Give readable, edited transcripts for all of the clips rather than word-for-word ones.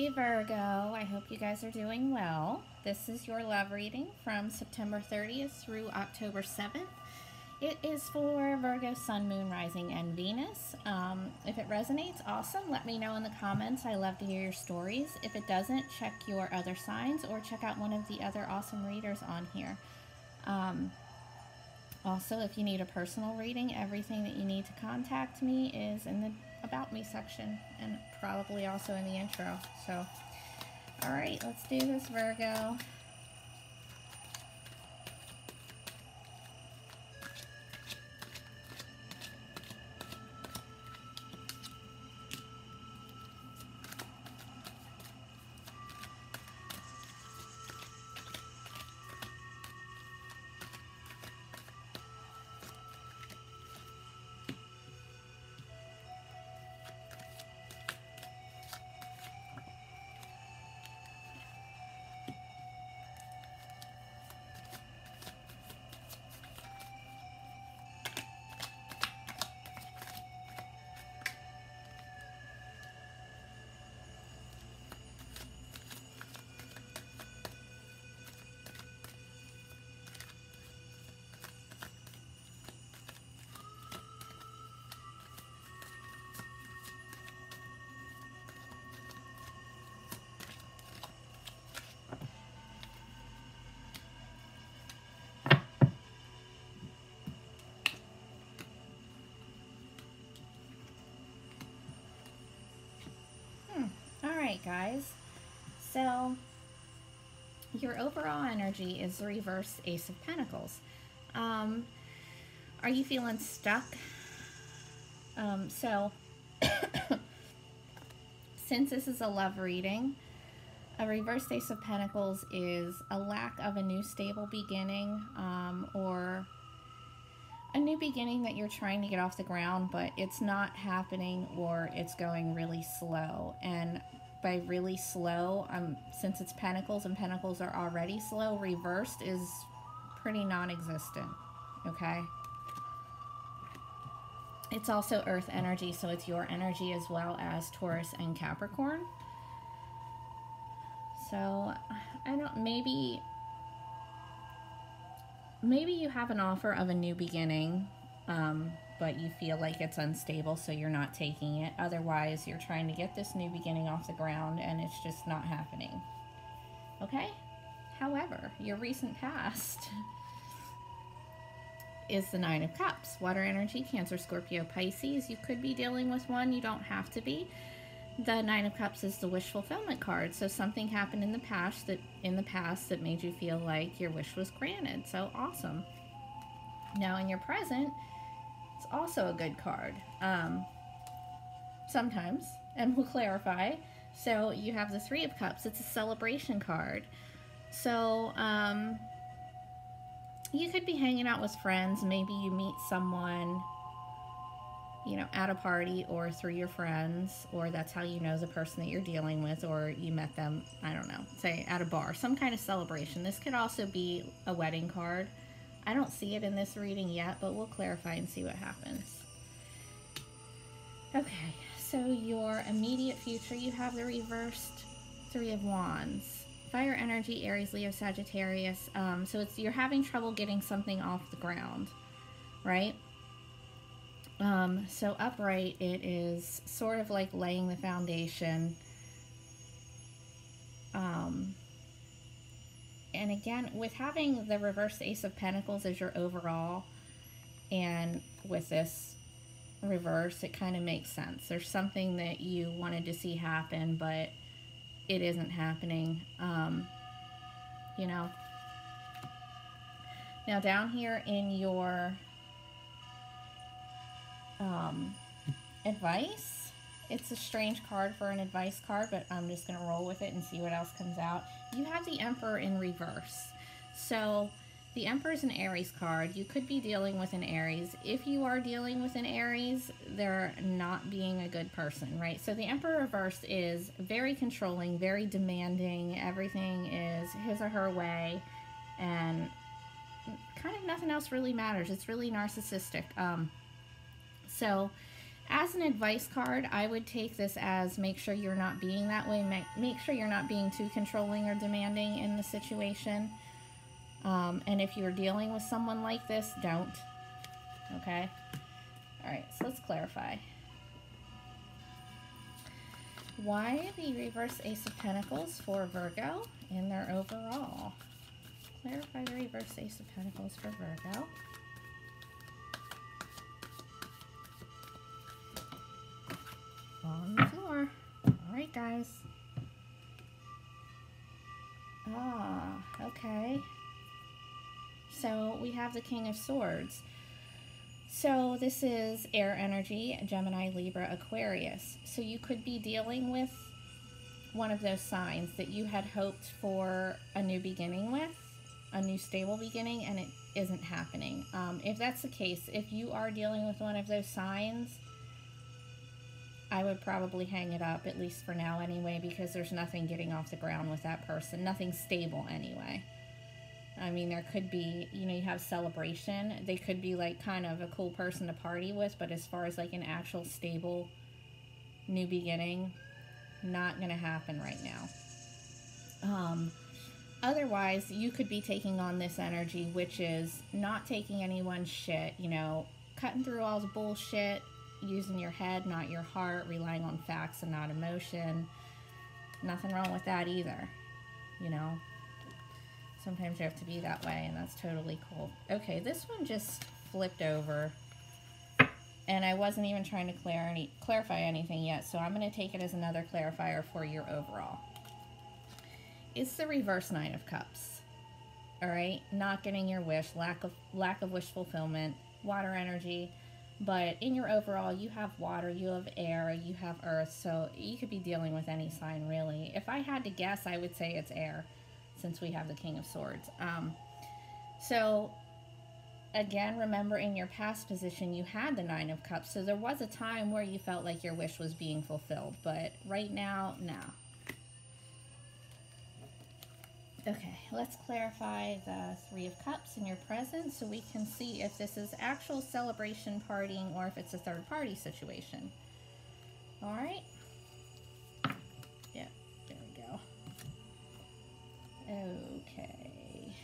Hey Virgo, I hope you guys are doing well. This is your love reading from September 30th through October 7th. It is for Virgo, Sun, Moon, Rising, and Venus. If it resonates, awesome. Let me know in the comments. I love to hear your stories. If it doesn't, check your other signs or check out one of the other awesome readers on here. Also, if you need a personal reading, everything that you need to contact me is in the About Me section and probably also in the intro. So, all right, let's do this, Virgo. Alright guys, so your overall energy is the reverse Ace of Pentacles. Are you feeling stuck? Since this is a love reading, a reverse Ace of Pentacles is a lack of a new stable beginning, or a new beginning that you're trying to get off the ground, but it's not happening, or it's going really slow. And by really slow, since it's Pentacles and Pentacles are already slow, reversed is pretty non-existent, okay? It's also Earth energy, so it's your energy as well as Taurus and Capricorn. So, maybe you have an offer of a new beginning, but you feel like it's unstable, so you're not taking it. Otherwise, you're trying to get this new beginning off the ground, and it's just not happening. Okay? However, your recent past is the Nine of Cups. Water energy, Cancer, Scorpio, Pisces. You could be dealing with one. You don't have to be. The Nine of Cups is the wish fulfillment card. So something happened in the past that made you feel like your wish was granted. So awesome. Now in your present, it's also a good card. Sometimes, and we'll clarify. So you have the Three of Cups. It's a celebration card. So you could be hanging out with friends. Maybe you meet someone, you know, at a party or through your friends, or that's how you know the person that you're dealing with, or you met them, I don't know, say at a bar, some kind of celebration. This could also be a wedding card. I don't see it in this reading yet, but we'll clarify and see what happens. Okay, so your immediate future, you have the reversed Three of Wands. Fire energy, Aries, Leo, Sagittarius. So you're having trouble getting something off the ground, right? So upright, it is sort of like laying the foundation. And again, with having the reverse Ace of Pentacles as your overall, and with this reverse, it kind of makes sense. There's something that you wanted to see happen, but it isn't happening, you know. Now down here in your advice, it's a strange card for an advice card, but I'm just going to roll with it and see what else comes out. You have the Emperor in reverse. So the Emperor is an Aries card. You could be dealing with an Aries. If you are dealing with an Aries, they're not being a good person, right? So the Emperor reverse is very controlling, very demanding. Everything is his or her way, and kind of nothing else really matters. It's really narcissistic. So As an advice card, I would take this as make sure you're not being that way. Make sure you're not being too controlling or demanding in the situation. And if you're dealing with someone like this, don't. Okay? Alright, so let's clarify. Why the reverse Ace of Pentacles for Virgo in their overall? Clarify the reverse Ace of Pentacles for Virgo. On the floor. Alright, guys. Okay. So we have the King of Swords. So this is air energy, Gemini, Libra, Aquarius. So you could be dealing with one of those signs that you had hoped for a new beginning with, a new stable beginning, and it isn't happening. If that's the case, if you are dealing with one of those signs, I would probably hang it up, at least for now anyway, because there's nothing getting off the ground with that person. Nothing stable anyway. I mean, there could be, you know, you have celebration. They could be like kind of a cool person to party with, but as far as like an actual stable new beginning, not going to happen right now. Otherwise, you could be taking on this energy, which is not taking anyone's shit, you know, cutting through all the bullshit, using your head, not your heart, relying on facts and not emotion. Nothing wrong with that either, you know. Sometimes you have to be that way, and that's totally cool. Okay, this one just flipped over, and I wasn't even trying to clarify anything yet, so I'm going to take it as another clarifier for your overall. It's the reverse Nine of Cups. All right, not getting your wish, lack of wish fulfillment, water energy. But in your overall, you have water, you have air, you have earth, so you could be dealing with any sign, really. If I had to guess, I would say it's air, since we have the King of Swords. So, again, remember in your past position, you had the Nine of Cups, so there was a time where you felt like your wish was being fulfilled, but right now, no. Okay, let's clarify the Three of Cups in your present so we can see if this is actual celebration partying or if it's a third-party situation. All right? Yep, there we go. Okay.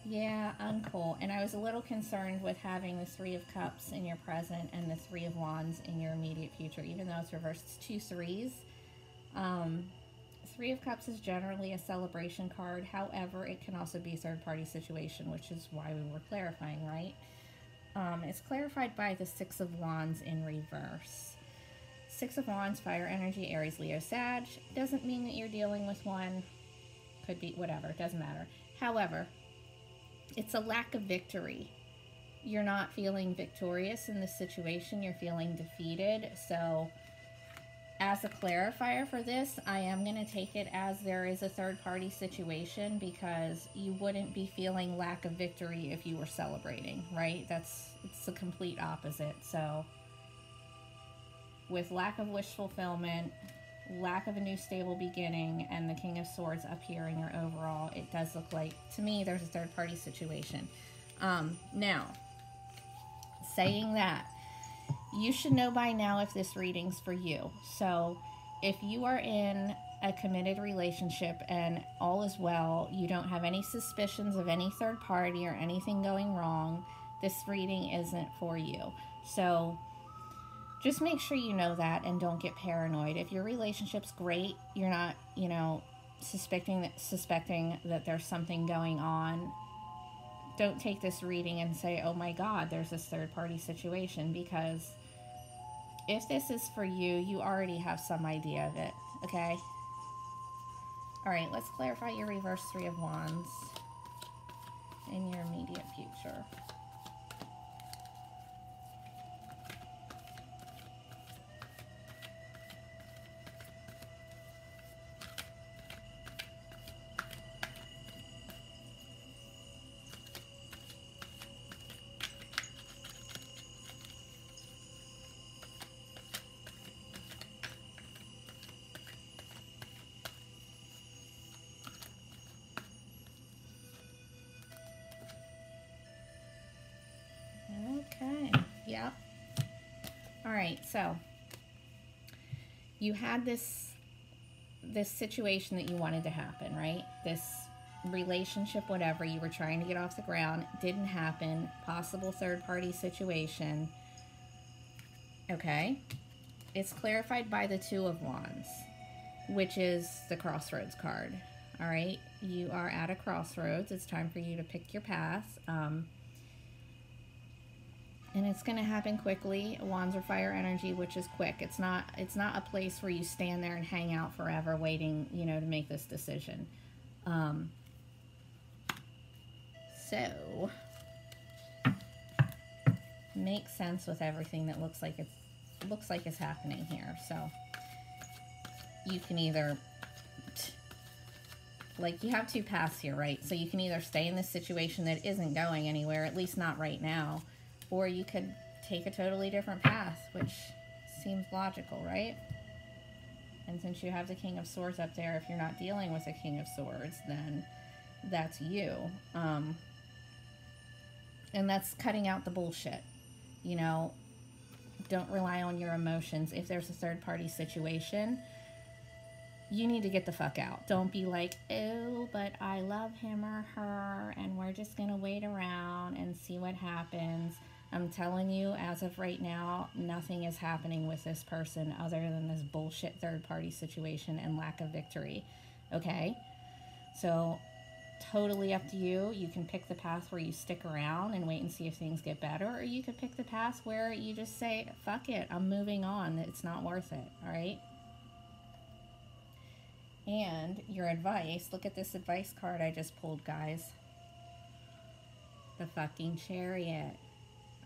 Yeah, uncool. And I was a little concerned with having the Three of Cups in your present and the Three of Wands in your immediate future, even though it's reversed. It's two threes. Three of Cups is generally a celebration card. However, it can also be a third-party situation, which is why we were clarifying, right? It's clarified by the Six of Wands in reverse. Six of Wands, fire energy, Aries, Leo, Sag. Doesn't mean that you're dealing with one. Could be whatever. Doesn't matter. However, it's a lack of victory. You're not feeling victorious in this situation. You're feeling defeated. So, as a clarifier for this, I am going to take it as there is a third-party situation because you wouldn't be feeling lack of victory if you were celebrating, right? It's the complete opposite. So, with lack of wish fulfillment, lack of a new stable beginning, and the King of Swords up here in your overall, it does look like, to me, there's a third-party situation. Now, saying that, you should know by now if this reading's for you. So, if you are in a committed relationship and all is well, you don't have any suspicions of any third party or anything going wrong, this reading isn't for you. So, just make sure you know that and don't get paranoid. If your relationship's great, you're not, you know, suspecting that there's something going on, don't take this reading and say, oh my God, there's this third-party situation, because if this is for you, you already have some idea of it, okay? All right, let's clarify your reverse Three of Wands in your immediate future. Okay, yep. All right, so you had this situation that you wanted to happen, right? This relationship, whatever, you were trying to get off the ground, didn't happen, possible third-party situation, okay? It's clarified by the Two of Wands, which is the Crossroads card, all right? You are at a crossroads. It's time for you to pick your path, and it's going to happen quickly. Wands are fire energy, which is quick. It's not a place where you stand there and hang out forever waiting, you know, to make this decision. So makes sense with everything that looks like it's happening here. So you can either, like, you have two paths here, right? So you can either stay in this situation that isn't going anywhere, at least not right now, or you could take a totally different path, which seems logical, right? And since you have the King of Swords up there, if you're not dealing with the King of Swords, then that's you. And that's cutting out the bullshit. You know, don't rely on your emotions. If there's a third-party situation, you need to get the fuck out. Don't be like, oh, but I love him or her, and we're just going to wait around and see what happens. I'm telling you, as of right now, nothing is happening with this person other than this bullshit third-party situation and lack of victory. Okay? So, totally up to you. You can pick the path where you stick around and wait and see if things get better, or you could pick the path where you just say, fuck it, I'm moving on. It's not worth it. All right? And your advice, look at this advice card I just pulled, guys. The fucking Chariot.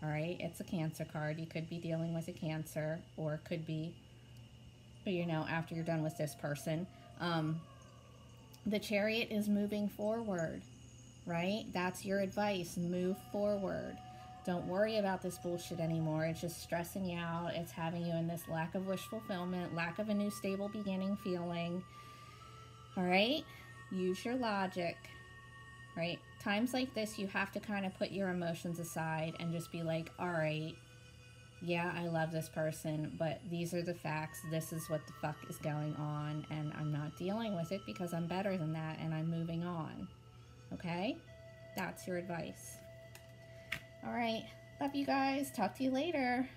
All right, it's a Cancer card. You could be dealing with a Cancer, or it could be, you know, after you're done with this person. The Chariot is moving forward, right? That's your advice. Move forward. Don't worry about this bullshit anymore. It's just stressing you out. It's having you in this lack of wish fulfillment, lack of a new stable beginning feeling. All right? Use your logic. Right? Times like this, you have to kind of put your emotions aside and just be like, all right, yeah, I love this person, but these are the facts. This is what the fuck is going on, and I'm not dealing with it because I'm better than that, and I'm moving on. Okay? That's your advice. All right. Love you guys. Talk to you later.